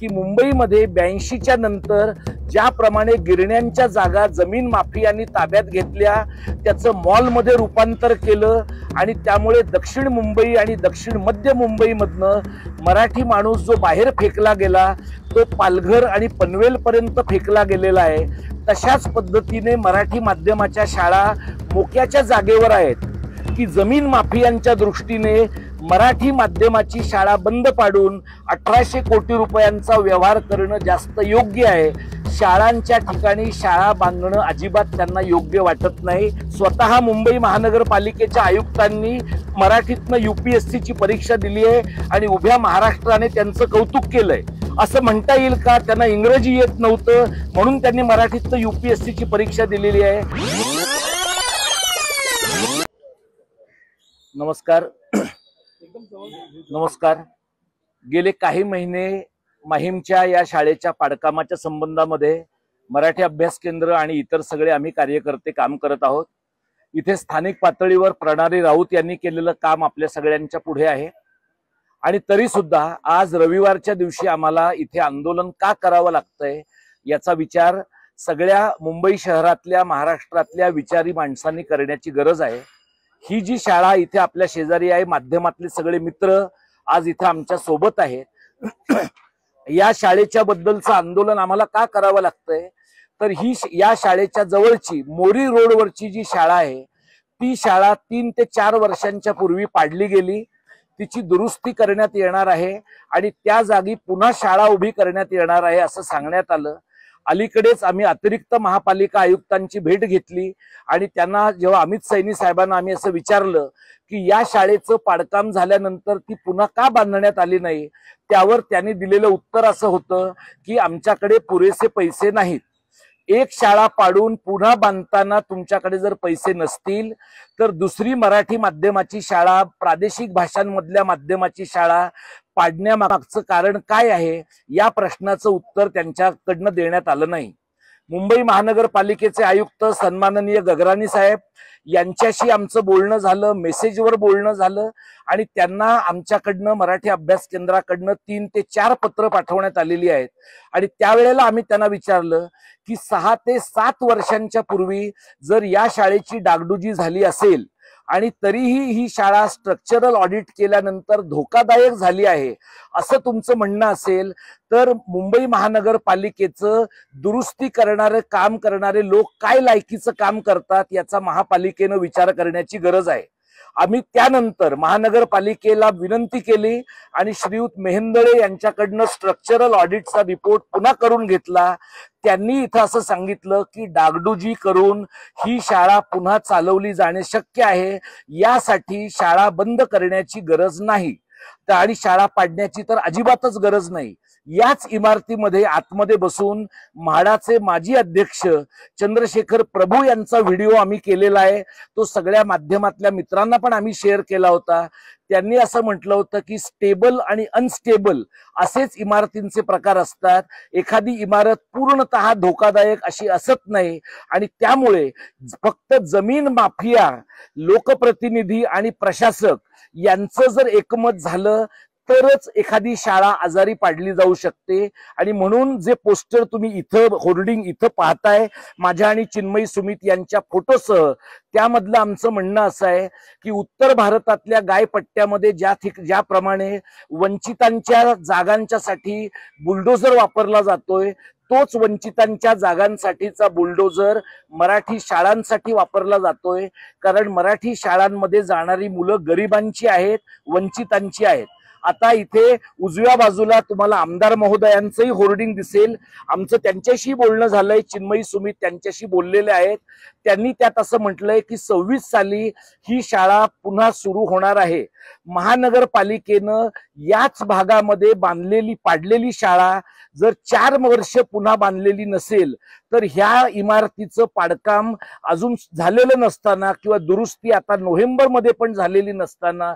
की मुंबईमध्ये 82च्या नंतर ज्याप्रमाणे गिरण्यांच्या जागा जमीन माफियांनी ताब्यात घेतल्या, त्याचं मॉलमध्ये रूपांतर केलं आणि त्यामुळे दक्षिण मुंबई आणि दक्षिण मध्य मुंबईमधनं मराठी माणूस जो बाहेर फेकला गेला तो पालघर आणि पनवेलपर्यंत फेकला गेलेला आहे। तशाच पद्धतीने मराठी माध्यमाच्या शाळा मोक्याच्या जागेवर आहेत की जमीन माफियांच्या दृष्टीने मराठी माध्यमाची शाळा बंद पाडून 1800 कोटी रुपयांचा व्यवहार करणं जास्त योग्य आहे। शाळांच्या ठिकाणी शाळा बांधणं अजिबात त्यांना योग्य वाटत नाही। स्वतः मुंबई महानगरपालिकेच्या आयुक्तांनी मराठीतनं UPSC ची परीक्षा दिली आहे आणि उभ्या महाराष्ट्राने त्यांचं कौतुक केलंय। असं म्हणता येईल का त्यांना इंग्रजी येत नव्हतं म्हणून त्यांनी मराठीतनं UPSC ची परीक्षा दिलेली आहे? नमस्कार। गेले काही महिने माहीमच्या या शाळेच्या पाडकामाच्या संबंधामध्ये मराठी अभ्यास केंद्र आणि इतर सगळे आम्ही कार्यकर्ते काम करत आहोत। इथे स्थानिक पातळीवर प्रणाली राऊत यांनी केलेलं काम आपल्या सगळ्यांच्या पुढे आहे आणि तरी सुद्धा आज रविवारच्या दिवशी आम्हाला इथे आंदोलन का करावं लागतंय याचा विचार सगळ्या मुंबई शहरातल्या महाराष्ट्रातल्या विचारी माणसांनी करण्याची गरज आहे। ही जी शाळा इथे आपल्या शेजारी आहे, माध्यमातले सगळे मित्र आज इथे आमच्या सोबत आहेत। या शाळेच्या बद्दलचं आंदोलन आम्हाला का करावं लागतंय तर ही या शाळेच्या जवळची मोरी रोडवरची जी शाळा आहे ती शाळा 3 ते 4 वर्षांच्या पूर्वी पाडली गेली। तिची दुरुस्ती करण्यात येणार आहे आणि त्या जागी पुन्हा शाळा उभी करण्यात येणार आहे असं सांगण्यात आलं। अलीकडेच आम्ही अतिरिक्त महापालिका आयुक्तांची भेट घेतली आणि त्यांना जेव्हा अमित सैनी साहेबांना आम्ही असं विचारलं की या शाळेचं पाडकाम झाल्यानंतर ती पुन्हा का बांधण्यात आली नाही, त्यावर त्यांनी दिलेलं उत्तर असं होतं की आमच्याकडे पुरेसे पैसे नाहीत। एक शाळा पाडून पुन्हा बांधताना तुमच्याकडे जर पैसे नसतील तर दुसरी मराठी माध्यमाची शाळा, प्रादेशिक भाषांमधल्या माध्यमाची शाळा पाडण्यामागचं कारण काय आहे या प्रश्नाचं उत्तर त्यांच्याकडनं देण्यात आलं नाही। मुंबई महानगरपालिकेचे आयुक्त सन्माननीय गगराणी साहेब यांच्याशी आमचं बोलणं झालं, मेसेजवर बोलणं झालं आणि त्यांना आमच्याकडनं मराठी अभ्यास केंद्राकडनं 3 ते 4 पत्र पाठवण्यात आलेली आहेत आणि त्यावेळेला आम्ही त्यांना विचारलं की 6 ते 7 वर्षांच्या पूर्वी जर या शाळेची डागडुजी झाली असेल आणि तरीही ही शाळा स्ट्रक्चरल ऑडिट केल्यानंतर धोकादायक झाली आहे असं तुमचं म्हणणं असेल तर मुंबई महानगरपालिकेचं दुरुस्ती करणारे काम करणारे लोक काय लायकीचं काम करतात याचा महापालिकेनं विचार करण्याची गरज आहे। आम्ही त्यानंतर महानगरपालिकेला विनंती केली आणि श्रीयुत मेहेंदळे यांच्याकडनं स्ट्रक्चरल ऑडिटचा रिपोर्ट पुन्हा करून घेतला। त्यांनी इथं असं सांगितलं की डागडुजी करून ही शाळा पुन्हा चालवली जाणे शक्य आहे, यासाठी शाळा बंद करण्याची गरज नाही आणि शाळा पाडण्याची तर अजिबातच गरज नाही। याच इमारतीमध्ये आतमध्ये बसून म्हाडाचे माजी अध्यक्ष चंद्रशेखर प्रभू यांचा व्हिडिओ आम्ही केलेला आहे, तो सगळ्या माध्यमातल्या मित्रांना पण आम्ही शेअर केला होता। त्यांनी असं म्हटलं होतं की स्टेबल आणि अनस्टेबल असेच इमारतींचे प्रकार असतात, एखादी इमारत पूर्णतः धोकादायक अशी असत नाही आणि त्यामुळे फक्त जमीन माफिया, लोकप्रतिनिधी आणि प्रशासक यांचं जर एकमत झालं तरच एखादी शाळा आजारी पाडली जाऊ शकते। आणि म्हणून जे पोस्टर तुम्ही इथं होर्डिंग इथं पाहताय माझ्या आणि चिन्मयी सुमित यांच्या फोटोसह, त्यामधलं आमचं म्हणणं असं आहे की उत्तर भारतातल्या गायपट्ट्यामध्ये ज्याप्रमाणे वंचितांच्या जागांच्यासाठी बुलडोझर वापरला जातोय तोच वंचितांच्या जागांसाठीचा बुलडोझर मराठी शाळांसाठी वापरला जातोय। कारण मराठी शाळांमध्ये जाणारी मुलं गरिबांची आहेत, वंचितांची आहेत। आता इथे उजव्या बाजूला तुम्हाला आमदार महोदयांचंही होर्डिंग दिसेल। आमचं त्यांच्याशी बोलणं झालंय, चिन्मयी सुमित त्यांच्याशी बोललेले आहेत। त्यांनी त्यात असं म्हटलंय की 26 साली ही शाळा पुन्हा सुरू होणार आहे। महानगरपालिकेनं याच भागामध्ये पाडलेली शाळा जर 4 वर्ष पुन्हा बांधलेली नसेल तर ह्या इमारतीचं पाडकाम अजून झालेलं नसताना किंवा दुरुस्ती आता नोव्हेंबरमध्ये पण झालेली नसताना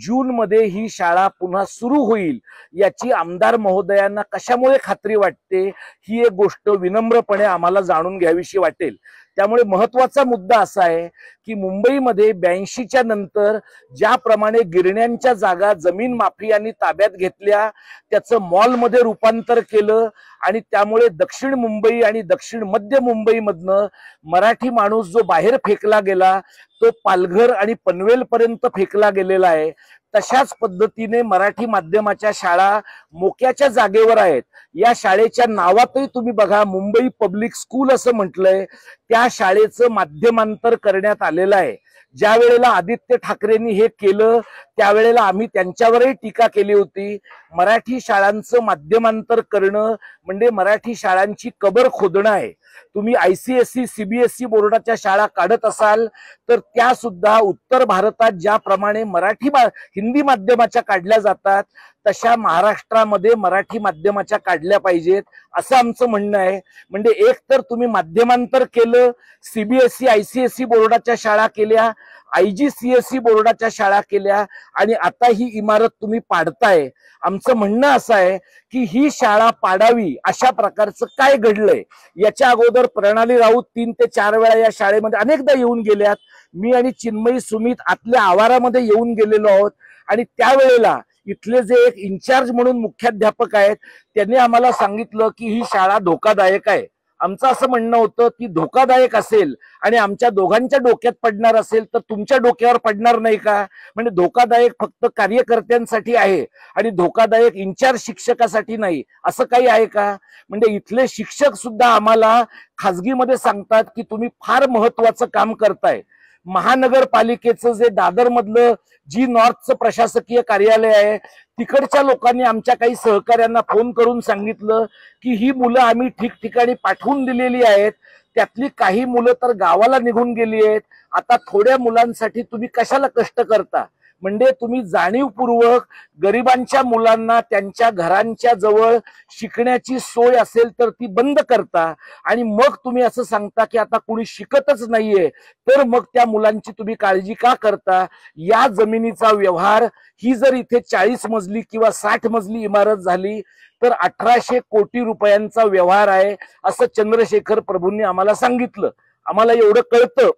जूनमध्ये ही शाळा पुन्हा सुरू होईल याची आमदार महोदयांना कशामुळे खात्री वाटते ही एक गोष्ट विनम्रपणे आम्हाला जाणून घ्यावीशी वाटेल। त्यामुळे महत्वाचा मुद्दा असा आहे की मुंबईमध्ये 82च्या नंतर ज्याप्रमाणे गिरण्यांच्या जागा जमीन माफियांनी ताब्यात घेतल्या, त्याचं मॉलमध्ये रूपांतर केलं आणि त्यामुळे दक्षिण मुंबई आणि दक्षिण मध्य मुंबईमधनं मराठी माणूस जो बाहेर फेकला गेला तो पालघर आणि पनवेल पर्यंत फेकला गेलेला आहे। तशाच पद्धतीने मराठी माध्यमाच्या शाळा मोक्याच्या जागेवर आहेत। या शाळेच्या नावातही तुम्ही बघा मुंबई पब्लिक स्कूल असं म्हटलंय, त्या शाळेचं माध्यमांतर करण्यात आलेलं आहे। ज्या वेळेला आदित्य ठाकरेंनी हे केलं त्यावेळेला आम्ही त्यांच्यावरही टीका केली होती। मराठी शाळांचं माध्यमांतर करणं म्हणजे मराठी शाळांची कबर खोदणं आहे। तुम्ही ICSE CBSE बोर्डाच्या शाळा काढत असाल तर त्या सुद्धा उत्तर भारतात ज्याप्रमाणे हिंदी माध्यमाच्या काढल्या जातात तशा महाराष्ट्रामध्ये मराठी माध्यमाच्या काढल्या पाहिजेत असं आमचं म्हणणं आहे। म्हणजे एक तर तुम्ही माध्यमांतर केलं, CBSE ICSE बोर्डाच्या शाळा केल्या, IGCSE बोर्डाच्या शाळा केल्या आणि आता ही इमारत तुम्ही पाडताय। आमचं म्हणणं असं आहे की ही शाळा पाडावी अशा प्रकारचं काय घडलंय। याच्या अगोदर प्रणाली राऊत 3 ते 4 वेळा या शाळेमध्ये अनेकदा येऊन गेल्यात। मी आणि चिन्मयी सुमित आतल्या आवारामध्ये येऊन गेलेलो आहोत आणि त्यावेळेला इथले जे एक इन्चार्ज म्हणून मुख्याध्यापक आहेत त्यांनी आम्हाला सांगितलं की ही शाळा धोकादायक आहे। आमचं असं म्हणणं होतं की धोकादायक असेल आणि आमच्या दोघांच्या डोक्यात पडणार असेल तर तुमच्या डोक्यावर पडणार नाही का? म्हणजे धोकादायक फक्त कार्यकर्त्यांसाठी आहे आणि धोकादायक इन्चार्ज शिक्षकासाठी नाही असं काही आहे का? म्हणजे इथले शिक्षक सुद्धा आम्हाला खाजगीमध्ये सांगतात की तुम्ही फार महत्वाचं काम करताय। महानगरपालिकेचं जे दादर मधलं G-नॉर्थचं प्रशासकीय कार्यालय आहे तिकडच्या लोकांनी आमच्या काही सहकार्यांना फोन करून सांगितलं की ही मुलं आम्ही ठिकठिकाणी पाठवून दिलेली आहेत, त्यातली काही मुलं तर गावाला निघून गेली आहेत। आता थोड्या मुलांसाठी तुम्ही कशाला कष्ट करता? म्हणजे तुम्ही जाणीवपूर्वक गरिबांच्या मुलांना त्यांच्या घरांच्या जवळ शिकण्याची सोय असेल तर ती बंद करता आणि मग तुम्ही असं सांगता की आता कुणी शिकतच नाहीये तर मग त्या मुलांची तुम्ही काळजी का करता? या जमिनीचा व्यवहार ही जर इथे 40 मजली किंवा 60 मजली इमारत झाली तर 1800 कोटी रुपयांचा व्यवहार आहे असं चंद्रशेखर प्रभूंनी आम्हाला सांगितलं। आम्हाला एवढं कळतं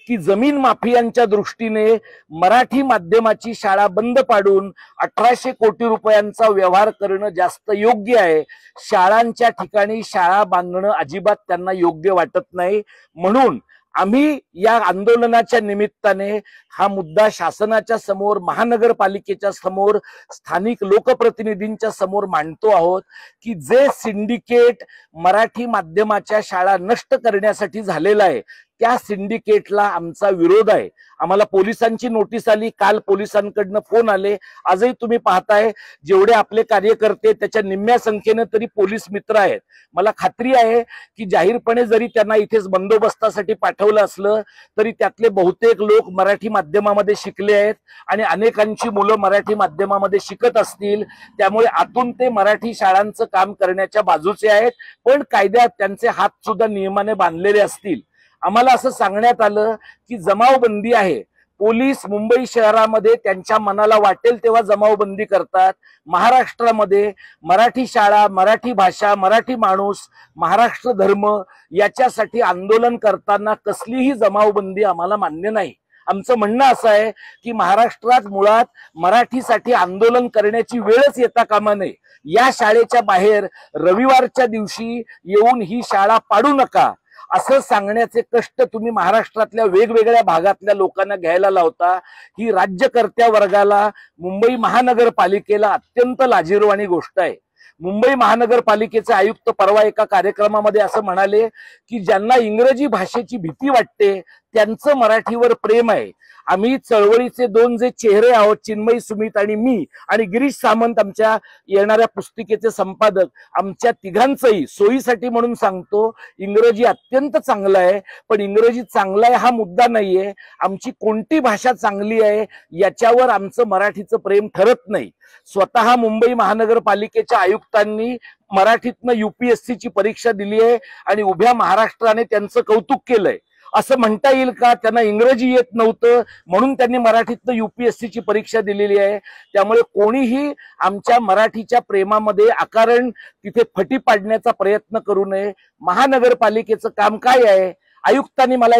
की जमीन माफियांच्या दृष्टीने मराठी माध्यमाची शाळा बंद पाडून 1800 कोटी रुपयांचा व्यवहार करणं जास्त योग्य आहे। शाळांच्या ठिकाणी शाळा बांधणं अजिबात त्यांना योग्य वाटत नाही। म्हणून आम्ही या आंदोलनाच्या निमित्ताने हा मुद्दा शासनाच्या समोर, महानगरपालिकेच्या समोर, स्थानिक लोकप्रतिनिधींच्या समोर मांडतो आहोत की जे सिंडिकेट मराठी माध्यमाच्या शाळा नष्ट करण्यासाठी झालेला आहे त्या सिंडिकेटला आमचा विरोध आहे। आम्हाला पोलिसांची नोटीस आली, काल पोलिसांकडनं फोन आले, आजही तुम्ही पाहताय जेवढे आपले कार्यकर्ते त्याच्या निम्म्या संख्येने तरी पोलीस मित्र आहेत। मला खात्री आहे की जाहीरपणे जरी त्यांना इथेच बंदोबस्तासाठी पाठवलं असलं तरी त्यातले बहुतेक लोक मराठी माध्यमामध्ये शिकले आहेत आणि अनेकांची मुलं मराठी माध्यमामध्ये शिकत असतील, त्यामुळे आतून ते मराठी शाळांचं काम करण्याच्या बाजूचे आहेत, पण कायद्यात त्यांचे हात सुद्धा नियमाने बांधलेले असतील। आम्हाला असं सांगण्यात आलं की जमावबंदी आहे। पोलीस मुंबई शहरामध्ये त्यांच्या मनाला वाटेल तेव्हा जमावबंदी करतात। महाराष्ट्रामध्ये मराठी शाळा, मराठी भाषा, मराठी माणूस, महाराष्ट्र धर्म याच्यासाठी आंदोलन करताना कसलीही जमावबंदी आम्हाला मान्य नाही। आमचं म्हणणं असं आहे की महाराष्ट्रात मुळात मराठीसाठी आंदोलन करण्याची वेळच येता कामा नये। या शाळेच्या बाहेर रविवारच्या दिवशी येऊन ही शाळा पाडू नका असं सांगण्याचे कष्ट तुम्ही महाराष्ट्रातल्या वेगवेगळ्या भागातल्या लोकांना घ्यायला लावता। ही राज्यकर्त्या वर्गाला, मुंबई महानगरपालिकेला अत्यंत लाजिरवाणी गोष्ट आहे। मुंबई महानगरपालिकेचे आयुक्त परवा एका कार्यक्रमामध्ये असं म्हणाले की ज्यांना इंग्रजी भाषेची भीती वाटते त्यांचं मराठीवर प्रेम आहे। आम्ही चळवळीचे दोन जे चेहरे आहोत, चिन्मयी सुमित आणि मी आणि गिरीश सामंत आमच्या येणाऱ्या पुस्तिकेचे संपादक, आमच्या तिघांचंही सोयीसाठी म्हणून सांगतो, इंग्रजी अत्यंत चांगलं आहे, पण इंग्रजी चांगलं आहे हा मुद्दा नाहीये। आमची कोणती भाषा चांगली आहे याच्यावर आमचं मराठीचं प्रेम ठरत नाही। स्वतः मुंबई महानगरपालिकेच्या आयुक्तांनी मराठीतनं UPSC ची परीक्षा दिली आहे आणि उभ्या महाराष्ट्राने त्यांचं कौतुक केलंय। असं म्हणता येईल का? त्यांना इंग्रजी येत नव्हतं म्हणून त्यांनी मराठीतनं UPSCची परीक्षा दिलेली आहे. त्यामुळे कोणीही आमच्या मराठीच्या प्रेमामध्ये अकारण तिथे फटी पाडण्याचा प्रयत्न करू नये. महानगरपालिकेचं काम काय आहे? आयुक्तांनी मला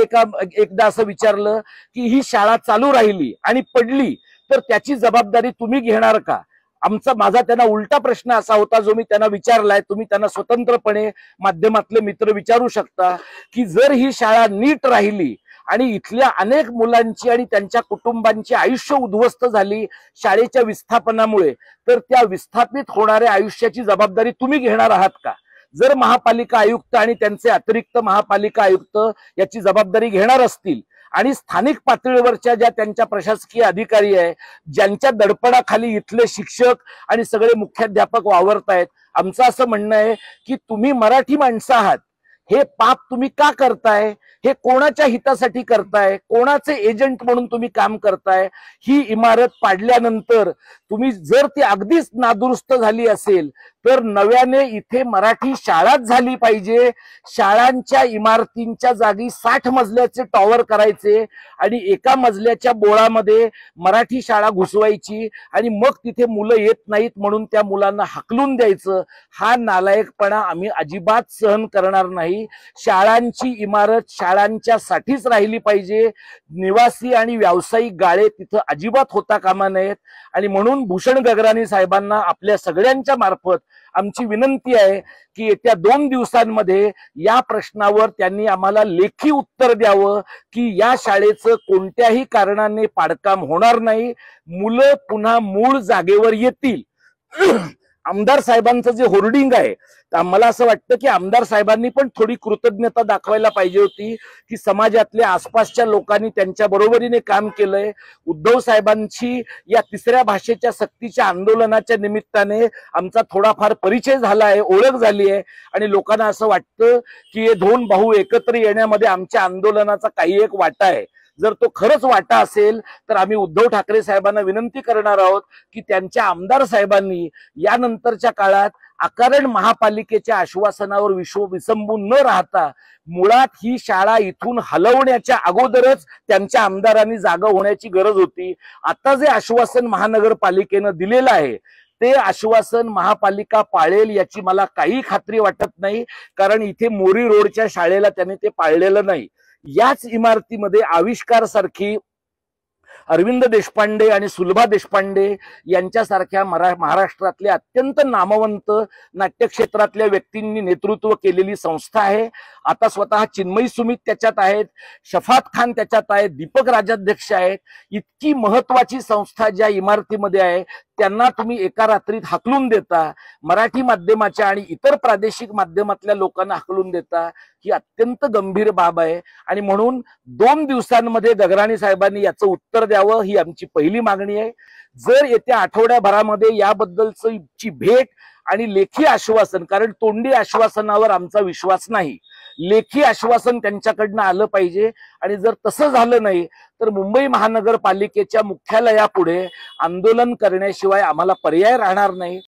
एकदा असं विचारलं की ही शाळा चालू राहिली आणि पडली तर त्याची जबाबदारी तुम्ही घेणार का? माझा त्यांना उलटा प्रश्न असा होता जो मी त्यांना विचारलाय. तुम्ही त्यांना स्वतंत्रपणे माध्यमातले मित्र विचारू शकता की जर ही शाळा नीट राहिली आणि इथल्या अनेक मुलांची आणि त्यांच्या कुटुंबांची आयुष्य उद्ध्वस्त झाली शाळेच्या विस्थापनामुळे, तर त्या विस्थापित होणाऱ्या आयुष्याची जबाबदारी तुम्ही घेणार आहात का? जर महापालिका आयुक्त आणि त्यांचे अतिरिक्त महापालिका आयुक्त याची जबाबदारी घेणार असतील आणि स्थानिक पातळीवरच्या ज्या त्यांच्या प्रशासकीय अधिकारी आहे ज्यांच्या दडपणाखाली इथले शिक्षक आणि सगळे मुख्याध्यापक वावरतायत, आमचं असं म्हणणं आहे की तुम्ही मराठी माणसं आहात, हे पाप तुम्ही का करताय? हे कोणाच्या हितासाठी करताय? कोणाचे एजंट म्हणून तुम्ही काम करताय? ही इमारत पाडल्यानंतर तुम्ही जर ती अगदीच नादुरुस्त झाली असेल तर नव्याने इथे मराठी शाळाच झाली पाहिजे. शाळांच्या इमारतींच्या जागी 60 मजल्याचे टॉवर करायचे आणि एका मजल्याच्या बोळामध्ये मराठी शाळा घुसवायची आणि मग तिथे मुलं येत नाहीत म्हणून त्या मुलांना हाकलून द्यायचं. हा नालायकपणा आम्ही अजिबात सहन करणार नाही. शाळांची इमारत शाळांच्या साठीच राहिली पाहिजे. निवासी आणि व्यावसायिक गाळे तिथं अजिबात होता कामा नयेत. आणि म्हणून भूषण गगराणी साहेबांना आपल्या सगळ्यांच्या मार्फत आमची विनंती आहे की येत्या 2 दिवसांमध्ये या प्रश्नावर त्यांनी आम्हाला लेखी उत्तर द्यावं की या शाळेचं कोणत्याही कारणाने पाडकाम होणार नाही, मुलं पुन्हा मूळ जागेवर येतील. आमदार साहेबांचं जे होर्डिंग आहे मला असं वाटतं की आमदार साहेबांनी पण थोडी कृतज्ञता दाखवायला पाहिजे होती की समाजातल्या आसपासच्या लोकांनी त्यांच्या बरोबरीने काम केलंय. उद्धव साहेबांची या 3ऱ्या भाषेच्या सक्तीच्या आंदोलनाच्या निमित्ताने आमचा थोडाफार परिचय झाला आहे, ओळख झाली आहे आणि लोकांना असं वाटतं की हे 2 भाऊ एकत्र येण्यामध्ये आमच्या आंदोलनाचा काही एक वाटा आहे. जर तो खरंच वाटा असेल तर आम्ही उद्धव ठाकरे साहेबांना विनंती करणार आहोत की त्यांच्या आमदार साहेबांनी यानंतरच्या काळात अकारण महापालिकेच्या आश्वासनावर विसंबून न राहता मुळात ही शाळा इथून हलवण्याच्या अगोदरच त्यांच्या आमदारांनी जागा होण्याची गरज होती. आता जे आश्वासन महानगरपालिकेनं दिलेलं आहे ते आश्वासन महापालिका पाळेल याची मला काही खात्री वाटत नाही, कारण इथे मोरी रोडच्या शाळेला त्यांनी ते पाळलेलं नाही. याच इमारतीमध्ये आविष्कार सारखी अरविंद देशपांडे आणि सुलभा देशपांडे यांच्यासारख्या महाराष्ट्रातल्या अत्यंत नामवंत नाट्यक्षेत्रातल्या व्यक्तींनी नेतृत्व केलेली संस्था आहे. आता स्वतः चिन्मयी सुमित त्याच्यात आहेत, शफात खान त्याच्यात आहेत, दीपक राजाध्यक्ष आहेत. इतकी महत्वाची संस्था ज्या इमारतीमध्ये आहे त्यांना तुम्ही एका रात्रीत हाकलून देता, मराठी माध्यमाच्या आणि इतर प्रादेशिक माध्यमातल्या लोकांना हाकलून देता, ही अत्यंत गंभीर बाब आहे. आणि म्हणून 2 दिवसांमध्ये गगराणी साहेबांनी याचं उत्तर द्यावं ही आमची पहिली मागणी आहे. जर येत्या आठवड्याभरामध्ये याबद्दलची भेट आणि लेखी आश्वासन, कारण तोंडी आश्वासनावर आमचा विश्वास नाही, लेखी आश्वासन त्यांच्याकडनं आलं पाहिजे. आणि जर तसं झालं नाही तर मुंबई महानगरपालिकेच्या मुख्यालयापुढे आंदोलन करण्याशिवाय आम्हाला पर्याय राहणार नाही.